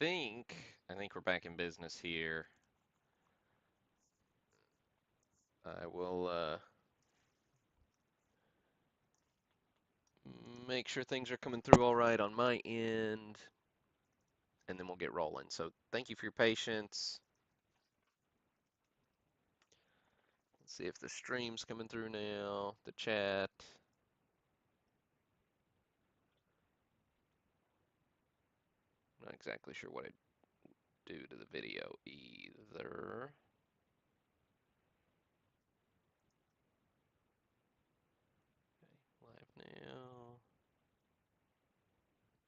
think we're back in business here. I will make sure things are coming through all right on my end, and then we'll get rolling. So thank you for your patience. Let's see if the stream's coming through now, the chat. Not exactly sure what I'd do to the video either. Okay, live now.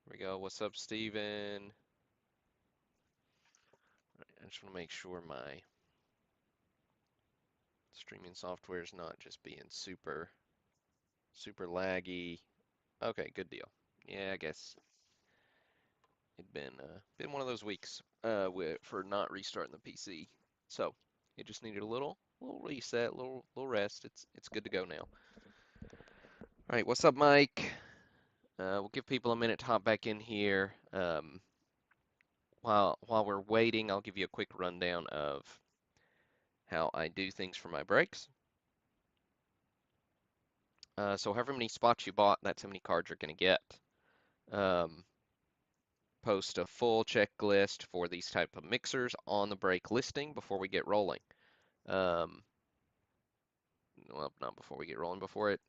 Here we go. What's up, Steven? All right, I just want to make sure my streaming software is not just being super laggy. Okay, good deal. Yeah, I guess it'd been one of those weeks for not restarting the PC. So it just needed a little reset, little rest. It's good to go now. All right, what's up, Mike? We'll give people a minute to hop back in here. While we're waiting, I'll give you a quick rundown of how I do things for my breaks. So however many spots you bought, that's how many cards you're going to get. Um, Post a full checklist for these type of mixers on the break listing before we get rolling. Um, well, not before we get rolling, before it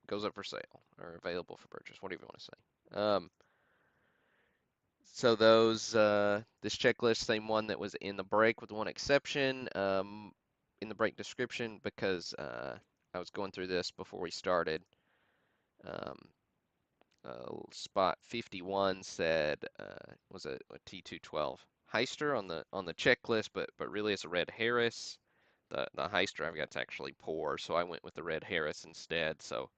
goes up for sale or available for purchase, whatever you want to say. So this checklist, same one that was in the break with one exception, in the break description, because I was going through this before we started. Um, Spot 51 said was a T212 Heister on the checklist, but really it's a Red Harris. The Heister I've got's actually poor, so I went with the Red Harris instead. So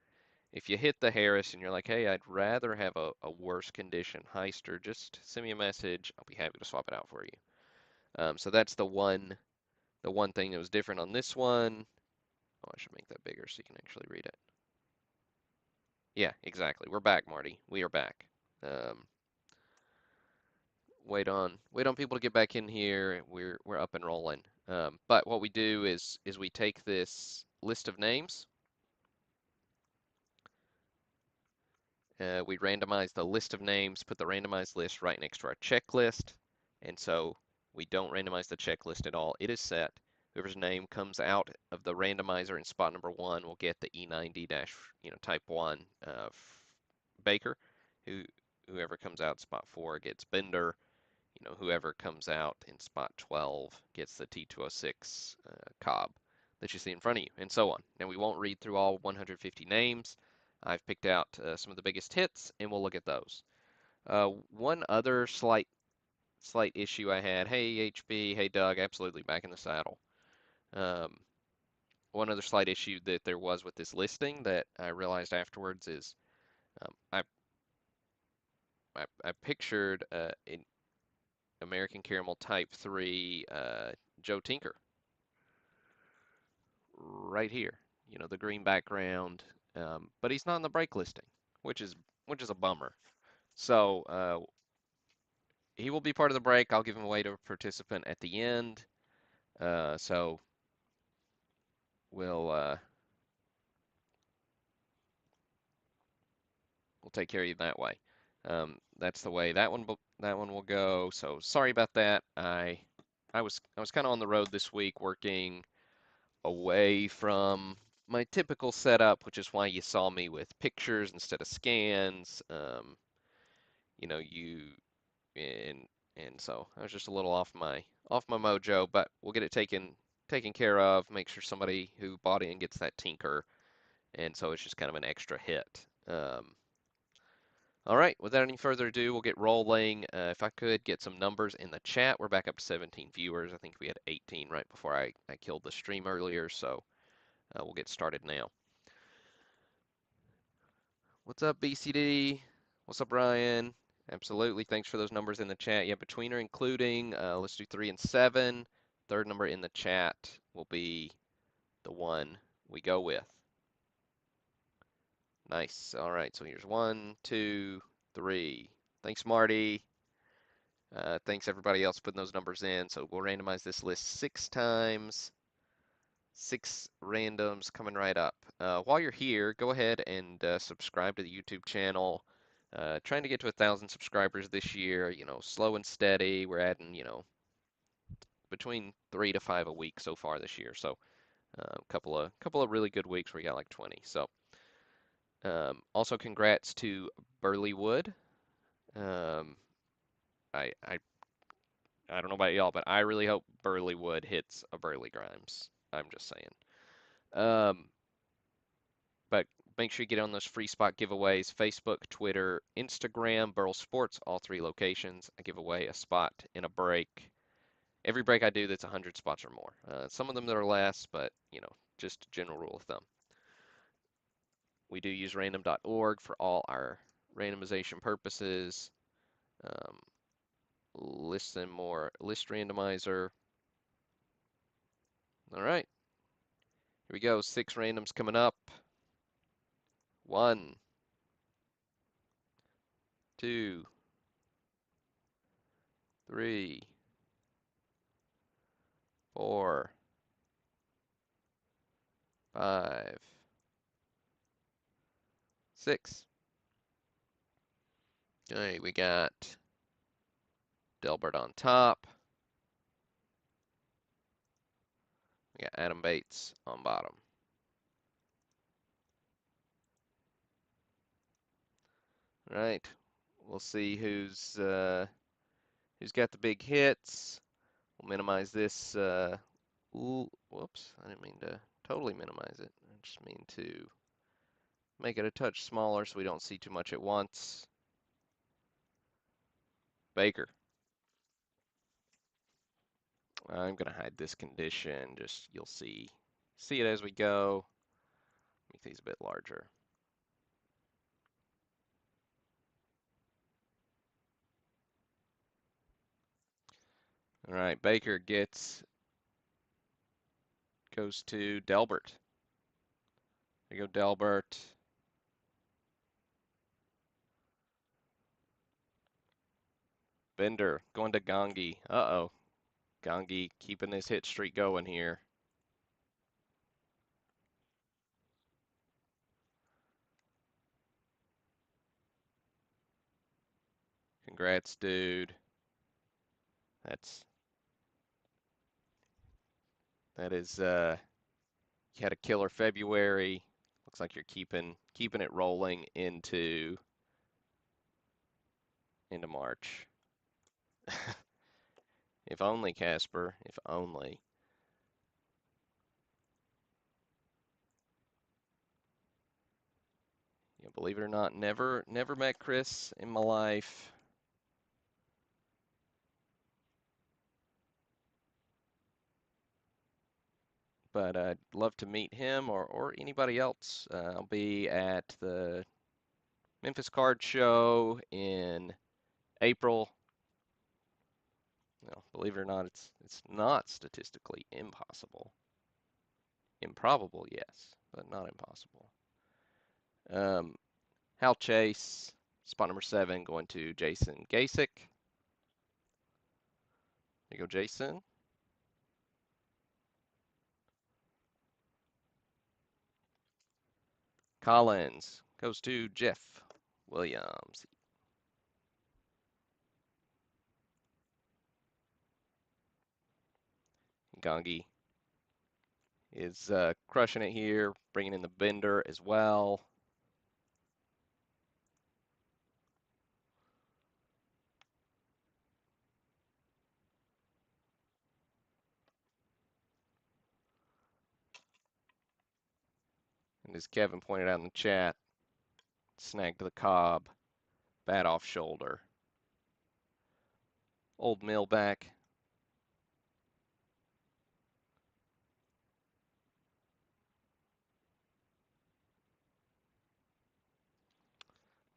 if you hit the Harris and you're like, hey, I'd rather have a worse condition Heister, just send me a message. I'll be happy to swap it out for you. So that's the one thing that was different on this one. Oh, I should make that bigger so you can actually read it. Yeah, exactly. We're back, Marty. We are back. Um, wait on people to get back in here. We're up and rolling. But what we do is we take this list of names. We randomize the list of names, put the randomized list right next to our checklist, and so we don't randomize the checklist at all. It is set. Whoever's name comes out of the randomizer in spot number 1 will get the E90 type 1 Baker. Who whoever comes out spot 4 gets Bender. Whoever comes out in spot 12 gets the T206 Cobb that you see in front of you, and so on. Now, we won't read through all 150 names. I've picked out some of the biggest hits, and we'll look at those. One other slight issue I had. Hey, HB. Hey, Doug. Absolutely back in the saddle. Um, One other slight issue that there was with this listing that I realized afterwards is I pictured an American Caramel Type 3 Joe Tinker right here. The green background, but he's not in the break listing, which is a bummer. So he will be part of the break. I'll give him away to a participant at the end. So we'll take care of you that way. That's the way that one will go. So sorry about that. I was kind of on the road this week working away from my typical setup, which is why you saw me with pictures instead of scans. You know, you and so I was just a little off my mojo, but we'll get it taken care of. Make sure somebody who bought in gets that tinker, and so it's just kind of an extra hit. All right, without any further ado, we'll get rolling. If I could get some numbers in the chat, we're back up to 17 viewers. I think we had 18 right before I killed the stream earlier, so we'll get started now. What's up, BCD? What's up, Ryan? Absolutely. Thanks for those numbers in the chat. Yeah, between or including, let's do 3 and 7. Third number in the chat will be the one we go with. Nice. All right, so here's 1, 2, 3. Thanks, Marty. Thanks everybody else putting those numbers in. So we'll randomize this list 6 times. 6 randoms coming right up. While you're here, go ahead and subscribe to the YouTube channel. Trying to get to 1,000 subscribers this year. Slow and steady. We're adding, between 3 to 5 a week so far this year. So couple of really good weeks where we got like 20. So also congrats to Burley Wood. Um, I I don't know about y'all, but I really hope Burley Wood hits a Burley Grimes. I'm just saying. Um, but make sure you get on those free spot giveaways: Facebook, Twitter, Instagram, Burl Sports, all 3 locations. I give away a spot in a break. Every break I do that's 100 spots or more. Some of them that are less, but just a general rule of thumb. We do use random.org for all our randomization purposes. Um, list randomizer. All right, here we go. 6 randoms coming up. 1, 2, 3, 4, 5, 6. Okay, we got Delbert on top. We got Adam Bates on bottom. All right, we'll see who's got the big hits. We'll minimize this. Ooh, whoops! I didn't mean to totally minimize it. I just mean to make it a touch smaller so we don't see too much at once. Baker. I'm gonna hide this condition. Just you'll see it as we go. Make these a bit larger. All right, Baker goes to Delbert. There you go, Delbert. Bender going to Gangi. Uh-oh. Gangi keeping his hit streak going here. Congrats, dude. That is you had a killer February. Looks like you're keeping it rolling into March. If only, Casper. If only. Believe it or not, never met Chris in my life. But I'd love to meet him or anybody else. I'll be at the Memphis Card Show in April. Believe it or not, it's not statistically impossible. Improbable, yes, but not impossible. Hal Chase, spot number 7, going to Jason Gasick. There you go, Jason. Collins goes to Jeff Williams. Gangi is crushing it here, bringing in the Bender as well. And as Kevin pointed out in the chat, snagged the Cobb, bat off shoulder. Old Mill back.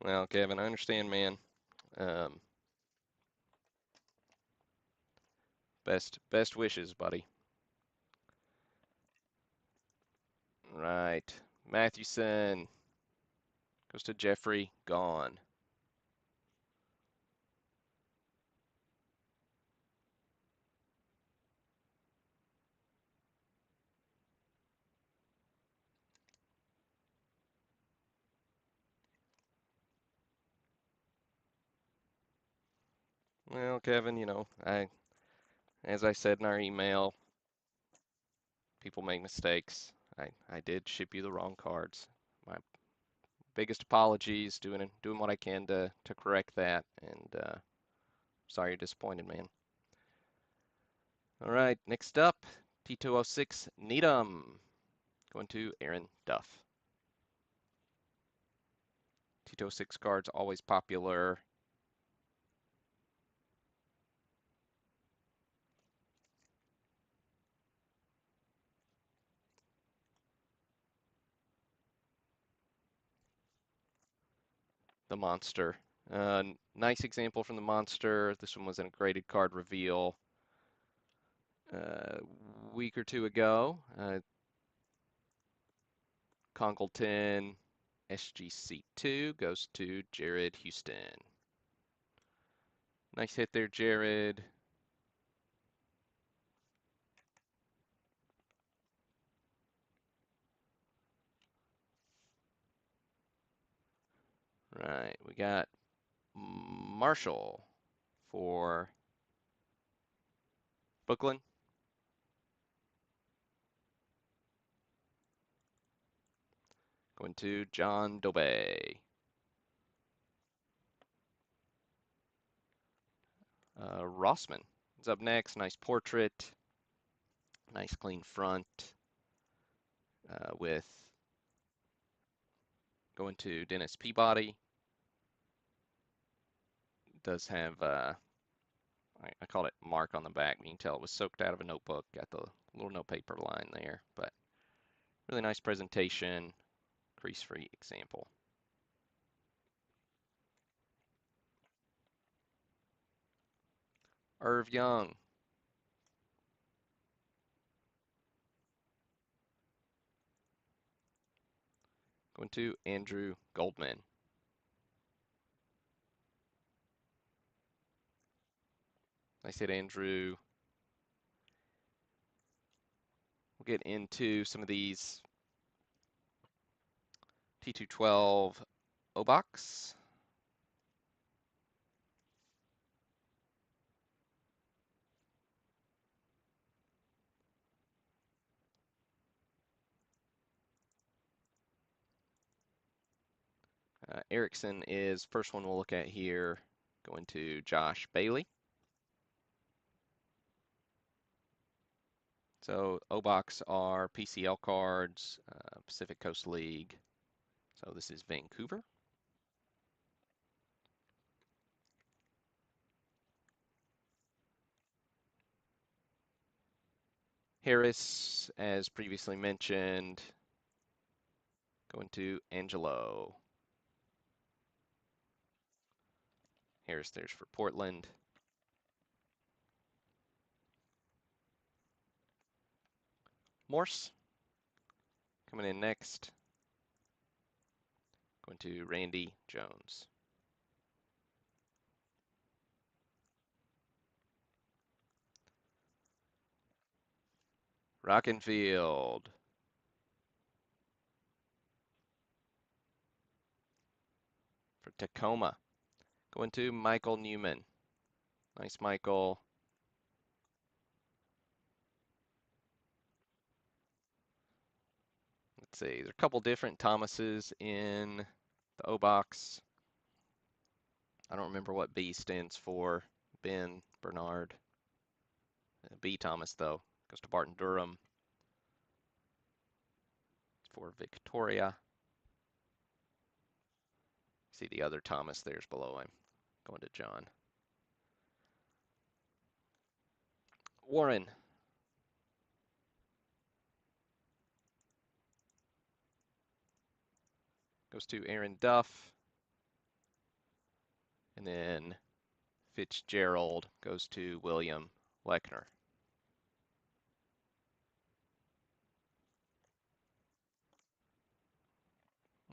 Well, Kevin, I understand, man. Um, best wishes, buddy. Right. Mathewson goes to Jeffrey. Gone. Well, Kevin, as I said in our email, people make mistakes. I did ship you the wrong cards. My biggest apologies, doing what I can to correct that, and sorry you're disappointed, man. All right, next up, T206 Needham, going to Aaron Duff. T206 cards always popular. The monster. Nice example from the monster. This one was in a graded card reveal a week or two ago. Congleton SGC2 goes to Jared Houston. Nice hit there, Jared. Right, we got Marshall for Brooklyn. Going to John Dobey. Rossman is up next. Nice portrait. Nice clean front. With going to Dennis Peabody. Does have I called it mark on the back. You can tell it was soaked out of a notebook. Got the little notepaper line there, but really nice presentation. Crease-free example. Irv Young. Going to Andrew Goldman. Nice hit, Andrew. We'll get into some of these T212 O-Box. Erickson is first one we'll look at here. Going to Josh Bailey. So O-Box are PCL cards, Pacific Coast League. So this is Vancouver. Harris, as previously mentioned, going to Angelo. Harris there's for Portland. Morse coming in next. Going to Randy Jones. Rockenfield. For Tacoma. Going to Michael Newman. Nice, Michael. Let's see, there's a couple different Thomases in the O-Box. I don't remember what B stands for. Ben, Bernard. B Thomas, though, goes to Barton Durham. For Victoria. See the other Thomas there's below him. Going to John. Warren. Goes to Aaron Duff. And then Fitzgerald goes to William Lechner.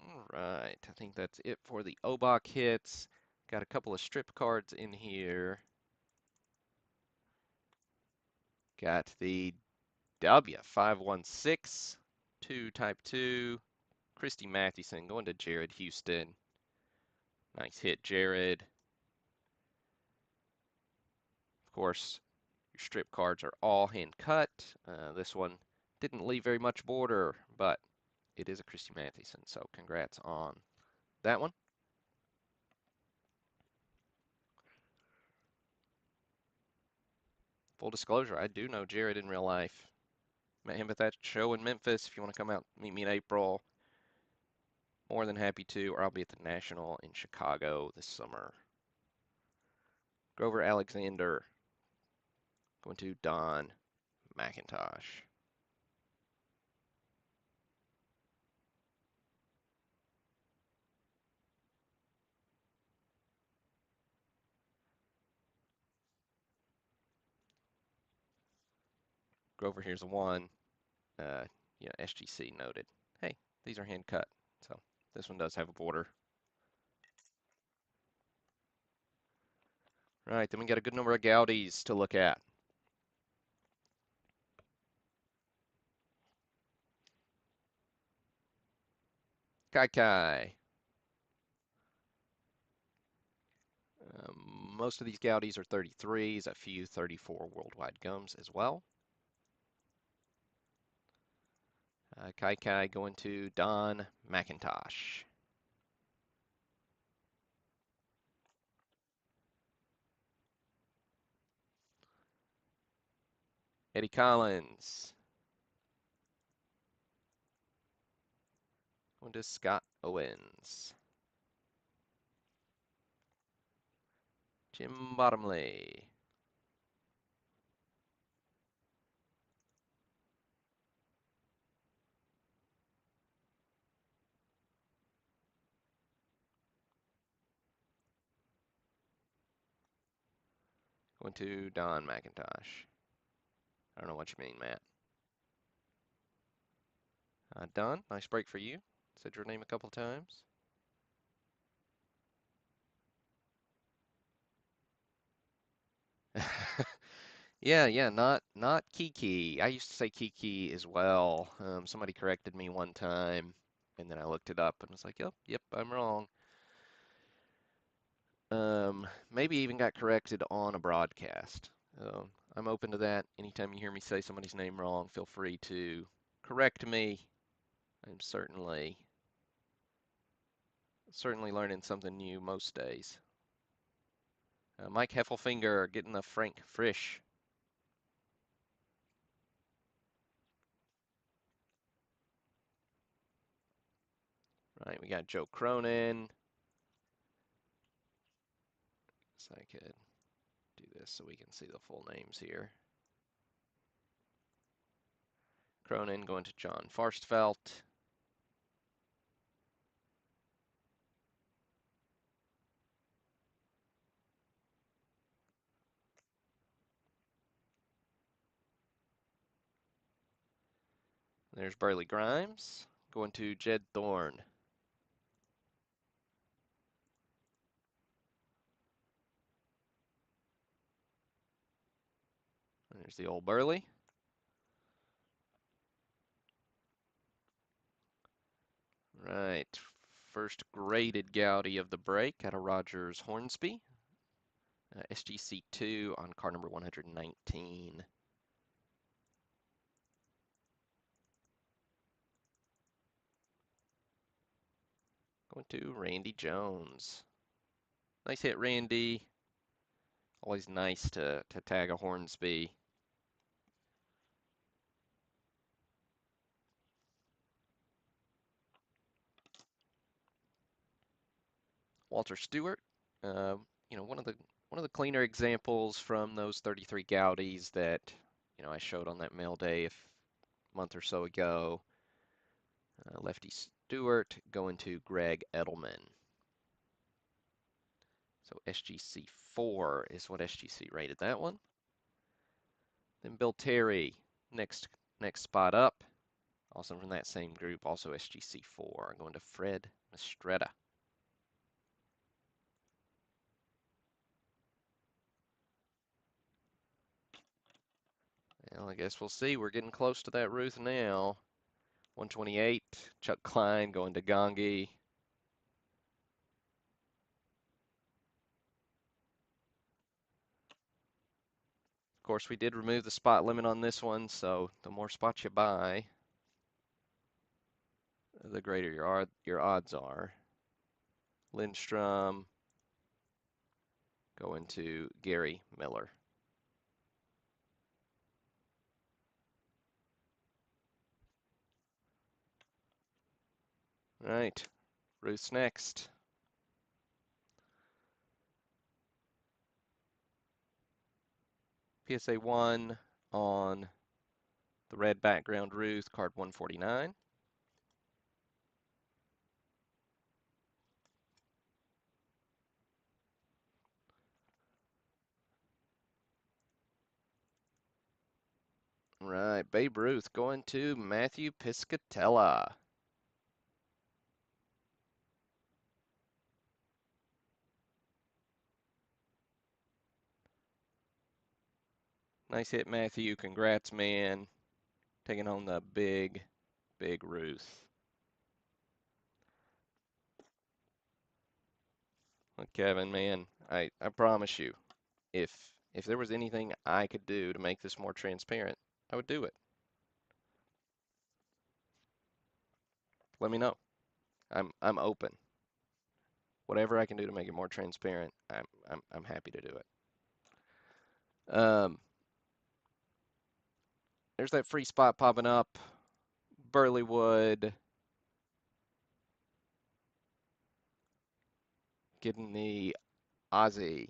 All right, I think that's it for the OBOC hits. Got a couple of strip cards in here. Got the W516, 2 Type 2, Christy Mathewson going to Jared Houston. Nice hit, Jared. course, your strip cards are all hand cut. This one didn't leave very much border, but it is a Christy Mathewson, so congrats on that one. Full disclosure, I do know Jared in real life. Met him at that show in Memphis. If you want to come out meet me in April, more than happy to, or I'll be at the National in Chicago this summer. Grover Alexander, going to Don McIntosh. Grover, here's a one. SGC noted. Hey, these are hand cut, so this one does have a border. Right, then we got a good number of Gaudies to look at. Kai Kai. Most of these Gaudies are 33s, a few 34 worldwide gums as well. Kai Kai going to Don McIntosh. Eddie Collins. Going to Scott Owens. Jim Bottomley. Going to Don McIntosh. I don't know what you mean, Matt. Don, nice break for you. Said your name a couple times. Yeah, not Kiki. I used to say Kiki as well. Somebody corrected me one time, and then I looked it up and was like, yep, I'm wrong. Maybe even got corrected on a broadcast. I'm open to that. Anytime you hear me say somebody's name wrong, feel free to correct me. I'm certainly learning something new most days. Mike Heffelfinger getting the Frank Frisch. Right, we got Joe Cronin. So I could do this so we can see the full names here. Cronin going to John Farstfelt. There's Burley Grimes going to Jed Thorne. There's the old Burley. Right, first graded Gaudy of the break out of Rogers Hornsby. SGC2 on car number 119. Going to Randy Jones. Nice hit, Randy. Always nice to tag a Hornsby. Walter Stewart, one of the cleaner examples from those 33 Gaudies that I showed on that mail day a month or so ago. Lefty Stewart going to Greg Edelman. So SGC4 is what SGC rated that one. Then Bill Terry, next spot up, also from that same group, also SGC4, going to Fred Mistretta. Well, I guess we'll see. We're getting close to that Ruth now. 128, Chuck Klein going to Gongi. course, we did remove the spot limit on this one, so the more spots you buy, the greater your odds are. Lindstrom, going to Gary Miller. All right, Ruth's next. PSA 1 on the red background Ruth, card 149. All right, Babe Ruth going to Matthew Piscatella. Nice hit, Matthew. Congrats, man. Taking home the big Ruth. Look, Kevin, man, I promise you, if there was anything I could do to make this more transparent, I would do it. Let me know. I'm open. Whatever I can do to make it more transparent, I'm happy to do it. There's that free spot popping up. Burleywood getting the Aussie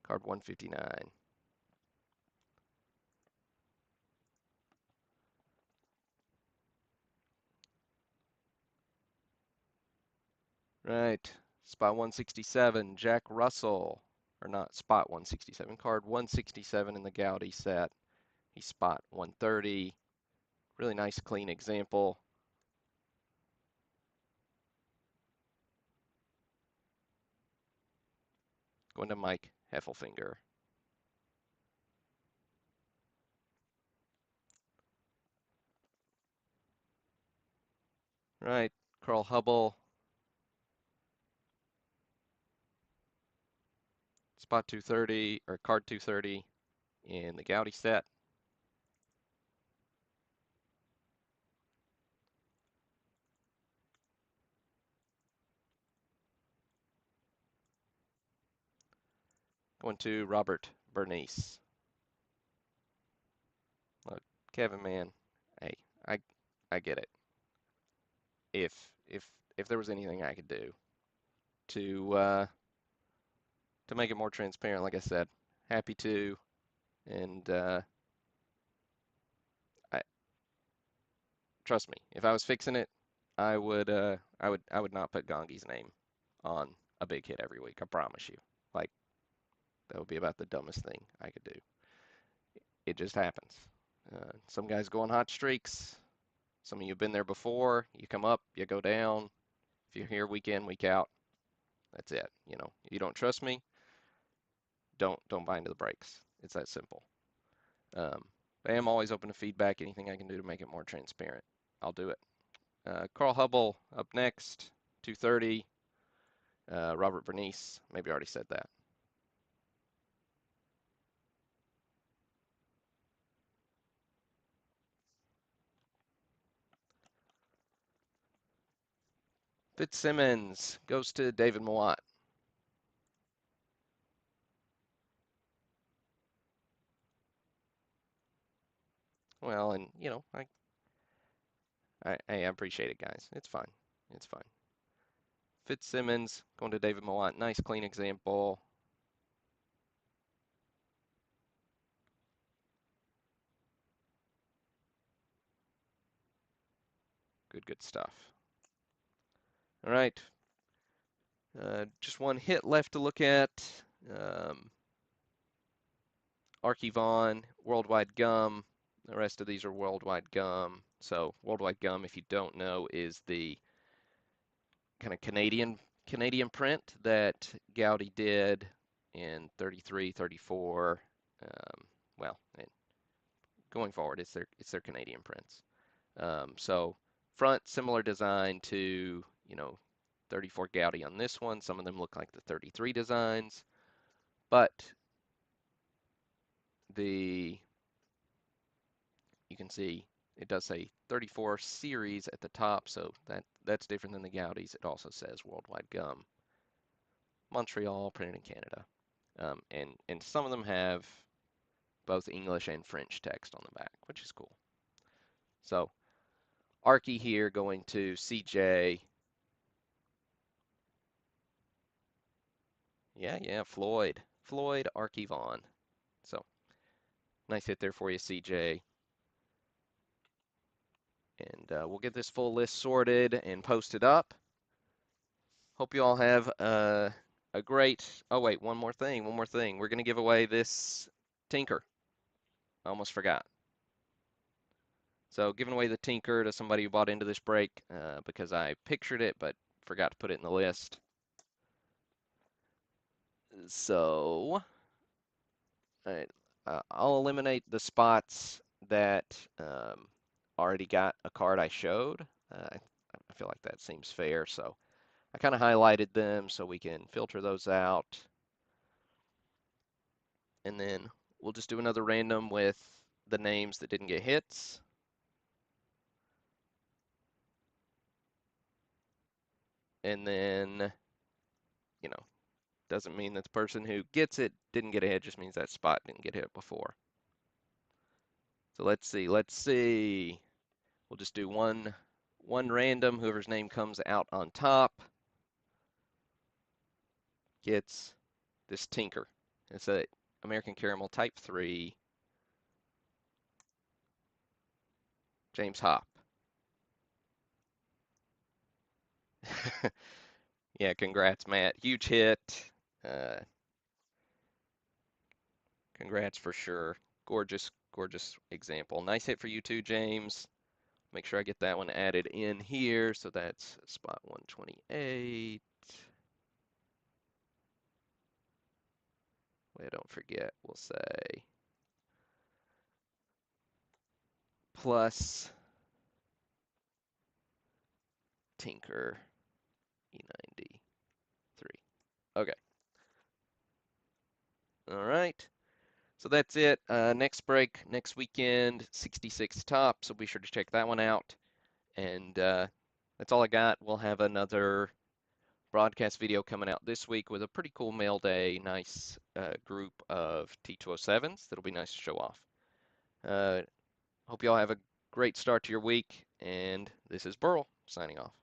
card 159. Right. Spot 167, Jack Russell. Or not spot 167, card 167 in the Gaudy set. He's spot 130. Really nice, clean example. Going to Mike Heffelfinger. Right. Carl Hubble. Spot 230, or card 230 in the Gaudy set. Going to Robert Bernice. Look, Kevin, man, hey, I get it. If if there was anything I could do to make it more transparent, like I said, happy to. And I trust me, if I was fixing it, I would not put Gongi's name on a big hit every week. I promise you. Like that would be about the dumbest thing I could do. It just happens. Some guys go on hot streaks. Some of you have been there before. You come up, you go down. If you're here week in, week out, that's it. You know, you don't trust me, don't buy into the breaks. It's that simple. I am always open to feedback. Anything I can do to make it more transparent, I'll do it. Carl Hubble up next, 230. Robert Bernice, maybe I already said that. Fitzsimmons goes to David Mowat. Well, and you know, I appreciate it, guys. It's fine. It's fine. Fitzsimmons going to David Mowat. Nice, clean example. Good stuff. All right. Just one hit left to look at. Archivon, Worldwide Gum. The rest of these are Worldwide Gum. So Worldwide Gum, if you don't know, is the kind of Canadian print that Gaudy did in 33, 34. Well, and going forward, it's their Canadian prints. So front similar design to 34 Gaudy on this one. Some of them look like the 33 designs, but the, you can see it does say 34 series at the top, so that's different than the Goudies. It also says Worldwide Gum, Montreal, printed in Canada. And some of them have both English and French text on the back, which is cool. So Archie here going to CJ. Yeah, Floyd. Archie Vaughn. So nice hit there for you, CJ. And we'll get this full list sorted and posted up. Hope you all have a great, oh wait, one more thing. We're going to give away this Tinker. I almost forgot. So giving away the Tinker to somebody who bought into this break because I pictured it but forgot to put it in the list. So I'll eliminate the spots that already got a card I showed. I feel like that seems fair, so I kind of highlighted them so we can filter those out. And then we'll just do another random with the names that didn't get hits. And then, you know, doesn't mean that the person who gets it didn't get a hit, just means that spot didn't get hit before. So let's see. We'll just do one random, whoever's name comes out on top gets this Tinker. It's a American Caramel Type 3, James Hop. Yeah, congrats, Matt. Huge hit. Uh, Congrats for sure. Gorgeous, gorgeous example. Nice hit for you too, James. Make sure I get that one added in here. So that's spot 128. Way I don't forget, we'll say plus Tinker E93. Okay. All right. So that's it. Next break, next weekend, 66 top. So be sure to check that one out. And that's all I got. We'll have another broadcast video coming out this week with a pretty cool mail day. Nice group of T207s that'll be nice to show off. Hope you all have a great start to your week. And this is Burl signing off.